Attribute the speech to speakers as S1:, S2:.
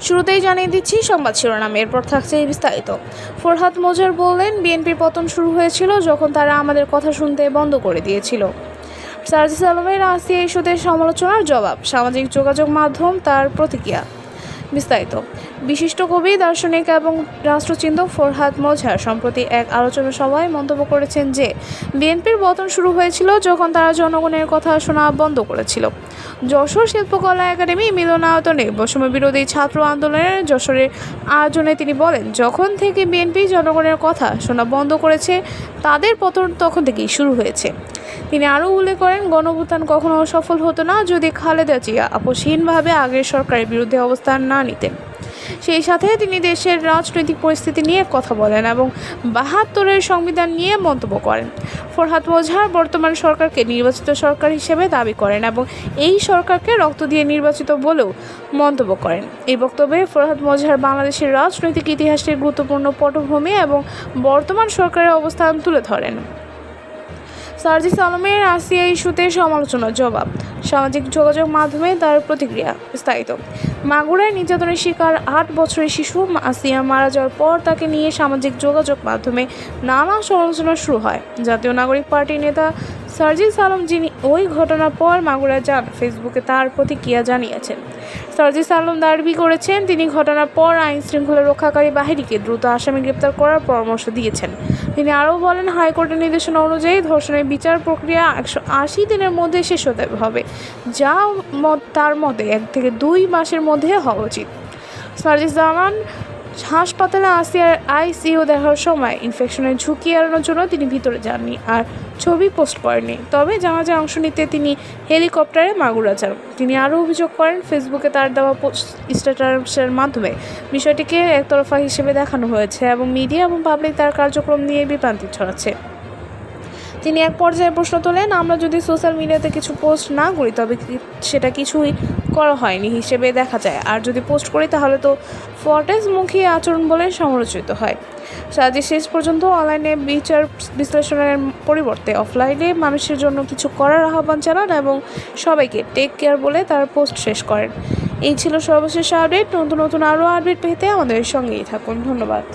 S1: শুরুতেই জানিয়ে দিচ্ছি সংবাদ শিরোনাম, এরপর থাকছে বিস্তারিত। ফরহাদ মোজার বললেন, বিএনপির পতন শুরু হয়েছিল যখন তারা আমাদের কথা শুনতে বন্ধ করে দিয়েছিল। সার্জিস আলমের আসিয়া ইস্যুতে সমালোচনার জবাব, সামাজিক যোগাযোগ মাধ্যম তার প্রতিক্রিয়া। বিস্তারিত। বিশিষ্ট কবি, দার্শনিক এবং রাষ্ট্রচিন্তক ফরহাদ মোজার সম্প্রতি এক আলোচনা সভায় মন্তব্য করেছেন যে বিএনপির পতন শুরু হয়েছিল যখন তারা জনগণের কথা শোনা বন্ধ করেছিল। যশোর শিল্পকলা একাডেমি মিলনায়তনে বৈষম্য বিরোধী ছাত্র আন্দোলনের যশোরের আয়োজনে তিনি বলেন, যখন থেকে বিএনপি জনগণের কথা শোনা বন্ধ করেছে তাদের পতন তখন থেকেই শুরু হয়েছে। তিনি আরও উল্লেখ করেন, গণঅভ্যুত্থান কখনো সফল হতো না যদি খালেদা জিয়া আপোষহীনভাবে আগের সরকারের বিরুদ্ধে অবস্থান না নিতেন। সেই সাথে তিনি দেশের রাজনৈতিক পরিস্থিতি নিয়ে কথা বলেন এবং ৭২-এর সংবিধান নিয়ে মন্তব্য করেন। ফরহাদ মোজার বর্তমান সরকারকে নির্বাচিত সরকার হিসেবে দাবি করেন এবং এই সরকারকে রক্ত দিয়ে নির্বাচিত বলেও মন্তব্য করেন। এই বক্তব্যে ফরহাদ মোজার বাংলাদেশের রাজনৈতিক ইতিহাসের গুরুত্বপূর্ণ পটভূমি এবং বর্তমান সরকারের অবস্থান তুলে ধরেন। সার্জিস আলমের আসিয়া ইস্যুতে সমালোচনার জবাব, সামাজিক যোগাযোগ মাধ্যমে তার প্রতিক্রিয়া। বিস্তারিত। মাগুরায় নির্যাতনের শিকার ৮ বছরের শিশু আসিয়া মারা যাওয়ার পর তাকে নিয়ে সামাজিক যোগাযোগ মাধ্যমে নানা সমালোচনা শুরু হয়। জাতীয় নাগরিক পার্টির নেতা সার্জিস আলম, যিনি ওই ঘটনার পর মাগুরায় যান, ফেসবুকে তার প্রতিক্রিয়া জানিয়েছেন। সার্জিস আলম দাবি করেছেন, তিনি ঘটনার পর আইন শৃঙ্খলা রক্ষাকারী বাহিনীকে দ্রুত আসামি গ্রেপ্তার করার পরামর্শ দিয়েছেন। তিনি আরও বলেন, হাইকোর্টের নির্দেশনা অনুযায়ী ধর্ষণের বিচার প্রক্রিয়া ১৮০ দিনের মধ্যে শেষ হতে হবে, যা তার মতে ১ থেকে ২ মাসের মধ্যে হওয়া উচিত। সার্জিস জানান, হাসপাতালে আসিয়ার আইসিইউ দেখার সময় ইনফেকশনের ঝুঁকি এড়ানোর জন্য তিনি ভিতরে যাননি আর ছবি পোস্ট করেননি। তবে জানাজায় অংশ নিতে তিনি হেলিকপ্টারে মাগুরা যান। তিনি আরও অভিযোগ করেন, ফেসবুকে তার দেওয়া স্ট্যাটাসের মাধ্যমে বিষয়টিকে একতরফা হিসেবে দেখানো হয়েছে এবং মিডিয়া এবং পাবলিক তার কার্যক্রম নিয়ে বিভ্রান্তি ছড়াচ্ছে। তিনি এক পর্যায়ে প্রশ্ন তোলেন, আমরা যদি সোশ্যাল মিডিয়াতে কিছু পোস্ট না করি তবে সেটা কিছুই করা হয়নি হিসেবে দেখা যায়, আর যদি পোস্ট করি তাহলে তো ফটেজমুখী আচরণ বলে সমালোচিত হয়। সার্জিস শেষ পর্যন্ত অনলাইনে বিচার বিশ্লেষণের পরিবর্তে অফলাইনে মানুষের জন্য কিছু করার আহ্বান জানান এবং সবাইকে টেক কেয়ার বলে তার পোস্ট শেষ করেন। এই ছিল সর্বশেষ আপডেট। নতুন আরও আপডেট পেতে আমাদের সঙ্গেই থাকুন। ধন্যবাদ।